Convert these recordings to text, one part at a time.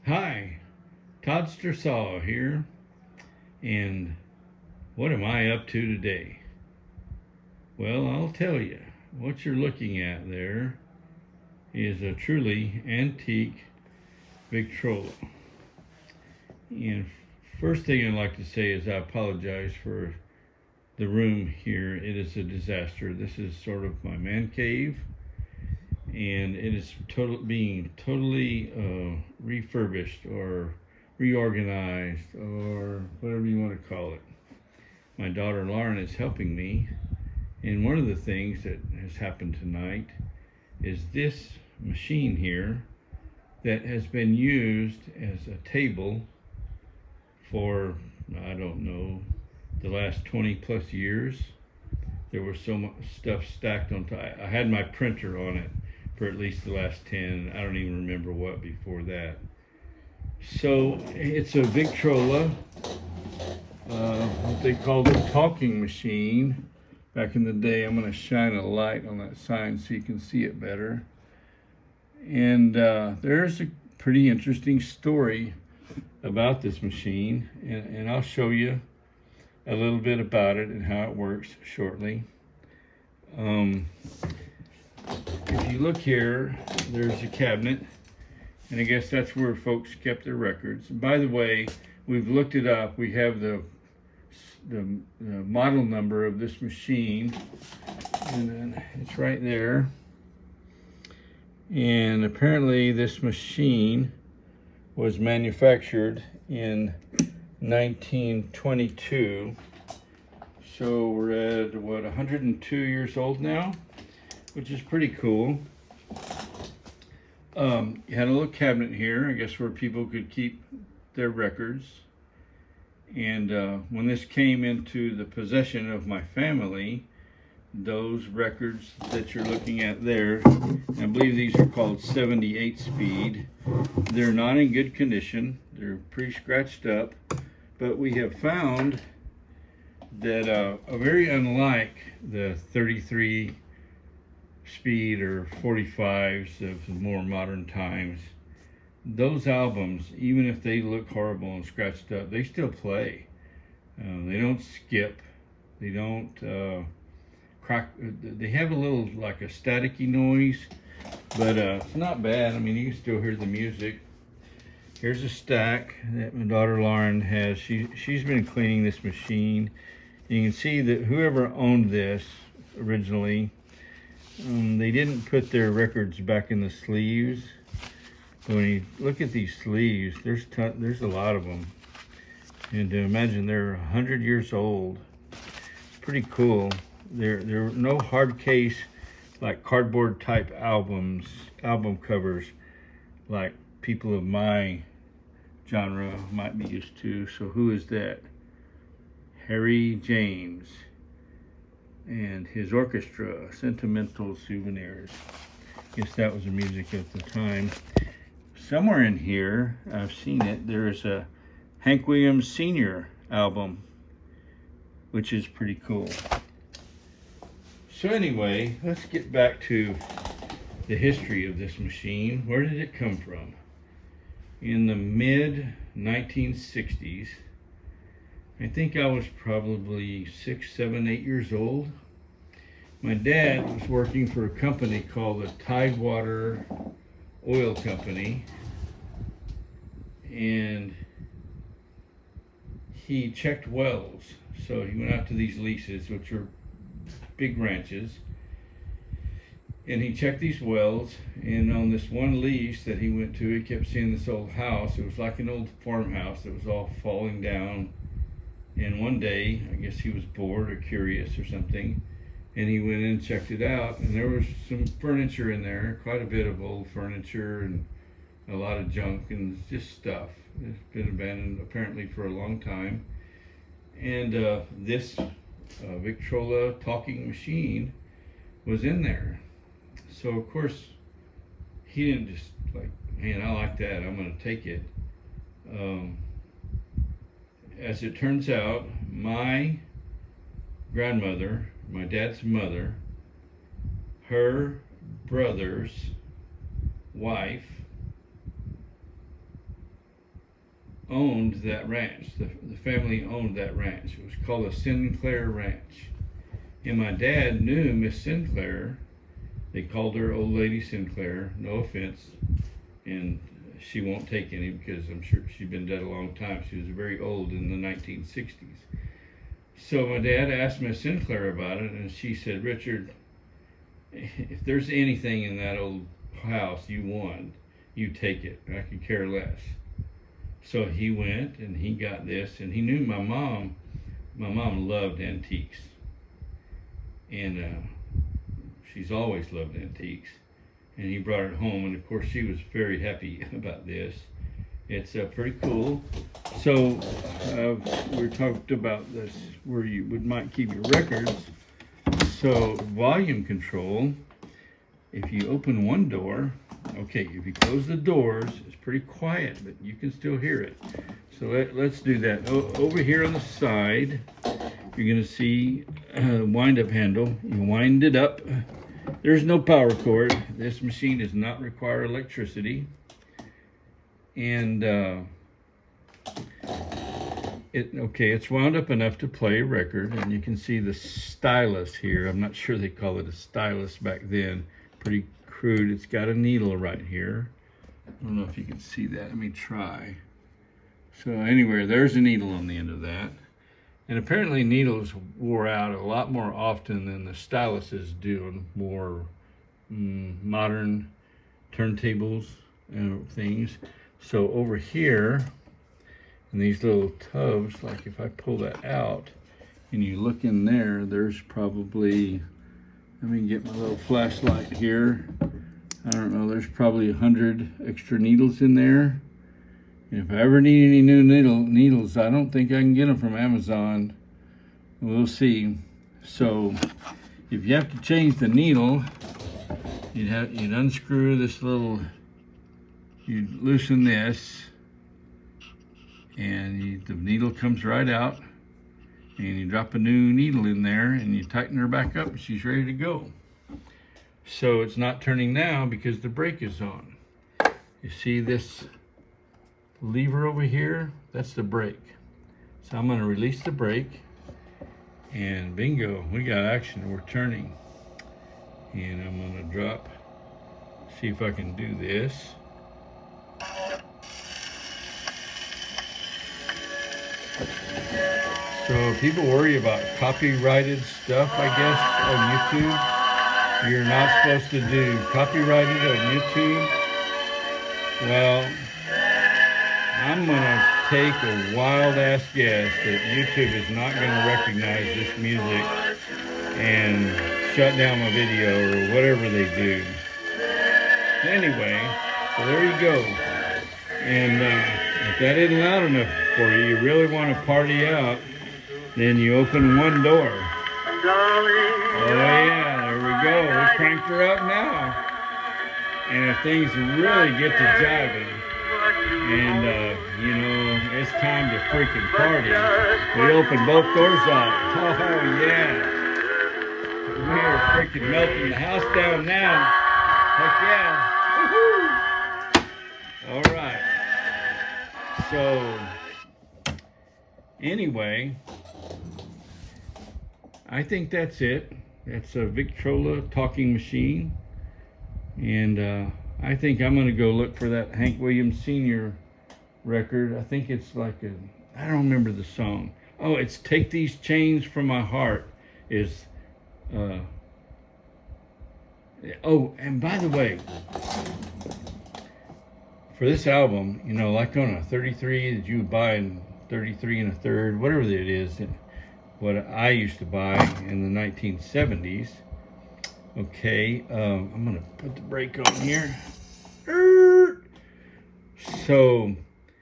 Hi, Todd Strassaw here, and what am I up to today? Well, I'll tell you. What you're looking at there is a truly antique Victrola. And first thing I'd like to say is I apologize for the room here. It is a disaster. This is sort of my man cave, and it is being totally refurbished or reorganized or whatever you want to call it. My daughter Lauren is helping me, and one of the things that has happened tonight is this machine here that has been used as a table for, I don't know, the last 20 plus years. There was so much stuff stacked on top. I had my printer on it for at least the last 10. I don't even remember what before that. So it's a Victrola, what they called a talking machine back in the day. I'm going to shine a light on that sign so you can see it better. And there's a pretty interesting story about this machine, and I'll show you a little bit about it and how it works shortly. If you look here, there's a cabinet, and I guess that's where folks kept their records. By the way, we've looked it up. We have the model number of this machine, and then it's right there. And apparently this machine was manufactured in 1922. So we're at, what, 102 years old now, which is pretty cool. You had a little cabinet here, I guess, where people could keep their records. And when this came into the possession of my family, those records that you're looking at there, I believe these are called 78 speed. They're not in good condition. They're pretty scratched up, but we have found that very unlike the 33 speed or 45s of the more modern times, those albums, even if they look horrible and scratched up, they still play. They don't skip. They don't crack. They have a little, like, a staticky noise, but it's not bad. I mean, you can still hear the music. Here's a stack that my daughter Lauren has. She's been cleaning this machine. You can see that whoever owned this originally, they didn't put their records back in the sleeves. But when you look at these sleeves, there's a lot of them. And imagine they're 100 years old. It's pretty cool. There are no hard case, like cardboard type album covers, like people of my genre might be used to. So who is that? Harry James and his orchestra, Sentimental Souvenirs. Guess that was the music at the time. Somewhere in here, I've seen it, there is a Hank Williams Sr. album, which is pretty cool. So anyway, let's get back to the history of this machine. Where did it come from? In the mid 1960s, I think I was probably 6, 7, 8 years old. My dad was working for a company called the Tidewater Oil Company, and he checked wells. So he went out to these leases, which are big ranches, and he checked these wells. And on this one lease that he went to, he kept seeing this old house. It was like an old farmhouse that was all falling down. And one day, I guess he was bored or curious or something, and he went in and checked it out, and there was some furniture in there, quite a bit of old furniture and a lot of junk and just stuff. It's been abandoned apparently for a long time. And this Victrola talking machine was in there. So of course, he didn't just like, man, I like that, I'm gonna take it. As it turns out, my grandmother, my dad's mother, her brother's wife owned that ranch. The family owned that ranch. It was called a Sinclair Ranch. And my dad knew Miss Sinclair. They called her Old Lady Sinclair, no offense. And she won't take any because I'm sure she'd been dead a long time. She was very old in the 1960s. So my dad asked Miss Sinclair about it, and she said, Richard, if there's anything in that old house you want, you take it. I could care less. So he went and he got this, and he knew my mom loved antiques. And she's always loved antiques. And he brought it home, and of course she was very happy about this. It's pretty cool. So we talked about this where you might keep your records. So volume control, if you open one door, okay, if you close the doors, it's pretty quiet, but you can still hear it. So let's do that. Over here on the side, you're gonna see a wind-up handle. You wind it up. There's no power cord. This machine does not require electricity. And it's wound up enough to play a record, and you can see the stylus here. I'm not sure they call it a stylus back then. Pretty crude. It's got a needle right here. I don't know if you can see that. Let me try. So anyway, there's a needle on the end of that. And apparently needles wore out a lot more often than the styluses do on more modern turntables and things. So over here, in these little tubs, like if I pull that out and you look in there, there's probably, let me get my little flashlight here. I don't know, there's probably 100 extra needles in there. And if I ever need any new needles, I don't think I can get them from Amazon. We'll see. So if you have to change the needle, you'd unscrew this little, you'd loosen this, and the needle comes right out, and you drop a new needle in there, and you tighten her back up, and she's ready to go. So it's not turning now because the brake is on. You see this lever over here? That's the brake. So I'm going to release the brake, and bingo, we got action. We're turning. And I'm going to drop, see if I can do this. So people worry about copyrighted stuff, I guess, on YouTube. You're not supposed to do copyrighted on YouTube. Well, I'm gonna take a wild ass guess that YouTube is not gonna recognize this music and shut down my video or whatever they do. Anyway, so there you go. And if that isn't loud enough for you, you really want to party out, then you open one door. Oh yeah, there we go. We cranked her up now. And if things really get to jiving, and it's time to freaking party, we open both doors up. Oh yeah. We are freaking melting the house down now. Heck yeah. Woohoo! All right. So, anyway, I think that's it. That's a Victrola talking machine. And I think I'm going to go look for that Hank Williams Sr. record. I think it's like I don't remember the song. Oh, it's Take These Chains From My Heart is, oh, and by the way, for this album, like on a 33 that you would buy in 33 1/3, whatever it is, what I used to buy in the 1970s. Okay, I'm gonna put the brake on here. So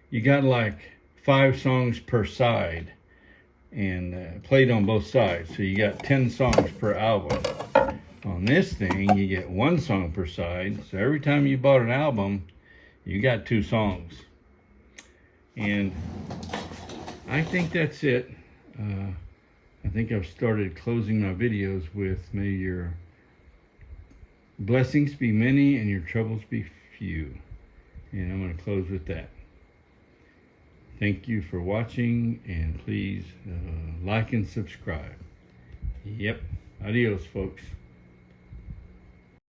you got like 5 songs per side, and played on both sides. So you got 10 songs per album. On this thing, you get 1 song per side. So every time you bought an album, you got 2 songs. And I think that's it. I think I've started closing my videos with may your blessings be many and your troubles be few. And I'm going to close with that. Thank you for watching, and please like and subscribe. Yep. Adios, folks.